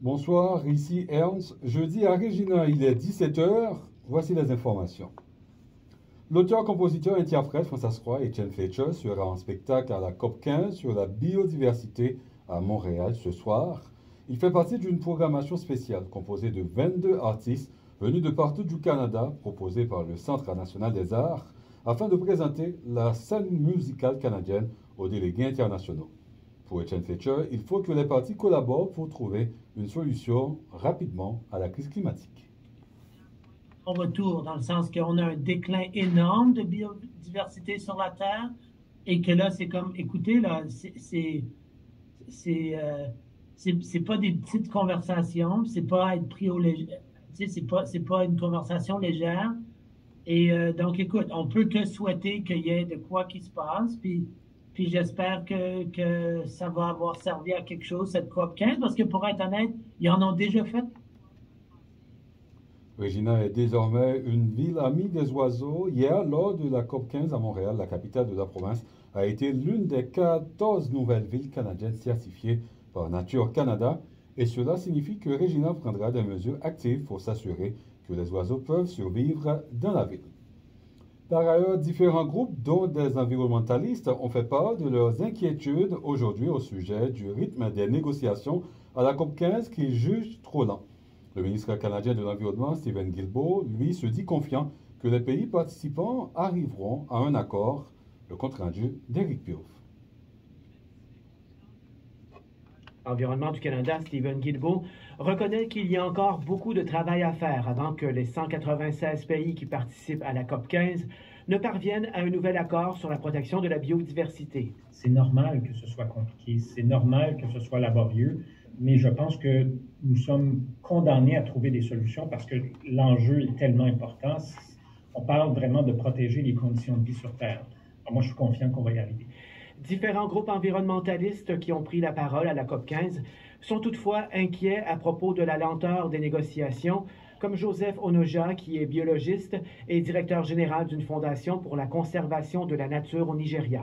Bonsoir, ici Ernst. Jeudi à Regina, il est 17 heures. Voici les informations. L'auteur-compositeur-interprète Francis Roy et Chen Fletcher sera en spectacle à la COP15 sur la biodiversité à Montréal ce soir. Il fait partie d'une programmation spéciale composée de 22 artistes venus de partout du Canada, proposés par le Centre national des arts, afin de présenter la scène musicale canadienne aux délégués internationaux. Pour Etienne Fletcher, il faut que les parties collaborent pour trouver une solution rapidement à la crise climatique. En retour, dans le sens qu'on a un déclin énorme de biodiversité sur la Terre et que là, c'est comme, écoutez, là, c'est pas des petites conversations, c'est pas être pris au léger, c'est pas une conversation légère. Et donc, écoute, on peut que souhaiter qu'il y ait de quoi qui se passe, puis j'espère que ça va avoir servi à quelque chose, cette COP15, parce que pour être honnête, ils en ont déjà fait. Regina est désormais une ville amie des oiseaux. Hier, lors de la COP15 à Montréal, la capitale de la province a été l'une des 14 nouvelles villes canadiennes certifiées par Nature Canada, et cela signifie que Regina prendra des mesures actives pour s'assurer que les oiseaux peuvent survivre dans la ville. Par ailleurs, différents groupes, dont des environnementalistes, ont fait part de leurs inquiétudes aujourd'hui au sujet du rythme des négociations à la COP15 qu'ils jugent trop lent. Le ministre canadien de l'Environnement, Steven Guilbeault, lui, se dit confiant que les pays participants arriveront à un accord. Le compte-rendu d'Éric Piouf. Environnement du Canada, Steven Guilbeault, reconnaît qu'il y a encore beaucoup de travail à faire avant que les 196 pays qui participent à la COP15 ne parviennent à un nouvel accord sur la protection de la biodiversité. C'est normal que ce soit compliqué, c'est normal que ce soit laborieux, mais je pense que nous sommes condamnés à trouver des solutions parce que l'enjeu est tellement important. On parle vraiment de protéger les conditions de vie sur Terre. Alors moi, je suis confiant qu'on va y arriver. Différents groupes environnementalistes qui ont pris la parole à la COP15 sont toutefois inquiets à propos de la lenteur des négociations, comme Joseph Onoja, qui est biologiste et directeur général d'une fondation pour la conservation de la nature au Nigeria.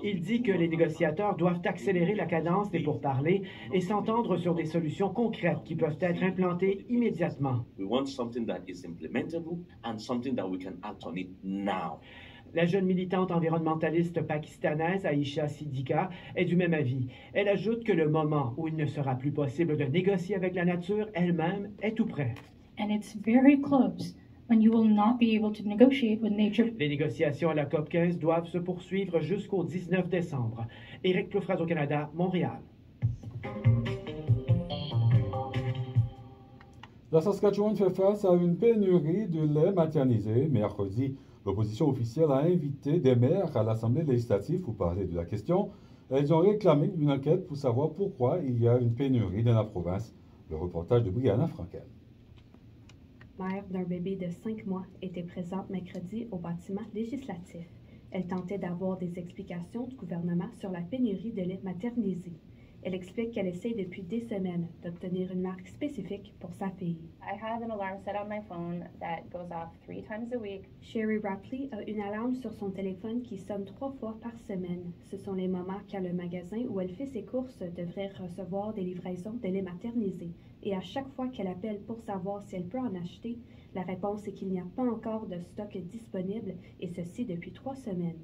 Il dit que les négociateurs doivent accélérer la cadence des pourparlers et s'entendre sur des solutions concrètes qui peuvent être implantées immédiatement. La jeune militante environnementaliste pakistanaise Aisha Siddiqa est du même avis. Elle ajoute que le moment où il ne sera plus possible de négocier avec la nature elle-même est tout près. And it's very close when you will not be able to negotiate with nature. Les négociations à la COP15 doivent se poursuivre jusqu'au 19 décembre. Éric Plouffe, Radio-Canada, Montréal. La Saskatchewan fait face à une pénurie de lait maternisé. Mercredi, l'opposition officielle a invité des maires à l'Assemblée législative pour parler de la question. Elles ont réclamé une enquête pour savoir pourquoi il y a une pénurie dans la province. Le reportage de Brianna Frankel. Mère d'un bébé de 5 mois était présente mercredi au bâtiment législatif. Elle tentait d'avoir des explications du gouvernement sur la pénurie de lait maternisé. Elle explique qu'elle essaie depuis des semaines d'obtenir une marque spécifique pour sa fille. I have an alarm set on my phone that goes off 3 times a week. Sherry Rapley a une alarme sur son téléphone qui sonne 3 fois par semaine. Ce sont les moments quand le magasin où elle fait ses courses devrait recevoir des livraisons de lait maternisé. Et à chaque fois qu'elle appelle pour savoir si elle peut en acheter, la réponse est qu'il n'y a pas encore de stock disponible, et ceci depuis 3 semaines.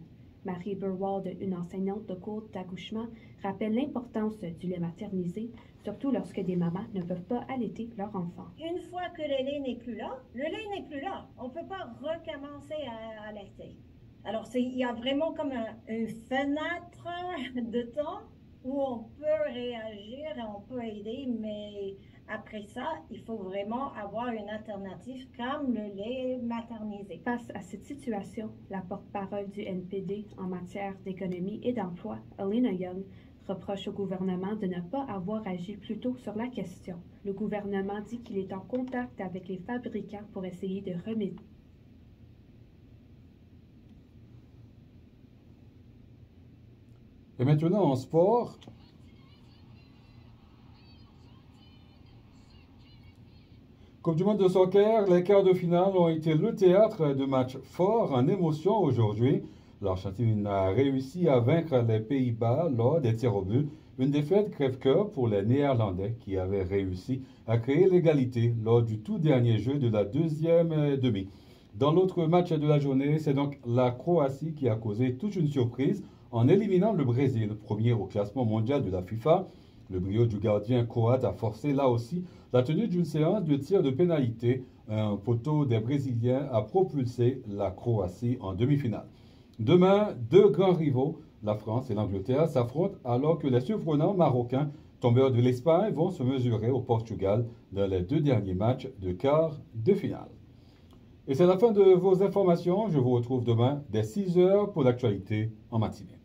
Marie Burwald, une enseignante de cours d'accouchement, rappelle l'importance du lait maternisé, surtout lorsque des mamans ne peuvent pas allaiter leur enfant. Une fois que le lait n'est plus là, le lait n'est plus là. On ne peut pas recommencer à allaiter. Alors, il y a vraiment comme une fenêtre de temps où on peut réagir et on peut aider, mais après ça, il faut vraiment avoir une alternative comme le lait maternisé. Face à cette situation, la porte-parole du NPD en matière d'économie et d'emploi, Alina Young, reproche au gouvernement de ne pas avoir agi plus tôt sur la question. Le gouvernement dit qu'il est en contact avec les fabricants pour essayer de remédier. Et maintenant en sport. Coupe du monde de soccer, les quarts de finale ont été le théâtre de matchs forts en émotion aujourd'hui. L'Argentine a réussi à vaincre les Pays-Bas lors des tirs au but, une défaite crève-cœur pour les Néerlandais qui avaient réussi à créer l'égalité lors du tout dernier jeu de la deuxième demi. Dans l'autre match de la journée, c'est donc la Croatie qui a causé toute une surprise en éliminant le Brésil, premier au classement mondial de la FIFA. Le brio du gardien croate a forcé là aussi la tenue d'une séance de tir de pénalité. Un poteau des Brésiliens a propulsé la Croatie en demi-finale. Demain, deux grands rivaux, la France et l'Angleterre, s'affrontent alors que les surprenants marocains, tombeurs de l'Espagne, vont se mesurer au Portugal dans les deux derniers matchs de quart de finale. Et c'est la fin de vos informations. Je vous retrouve demain dès 6 h pour l'actualité en matinée.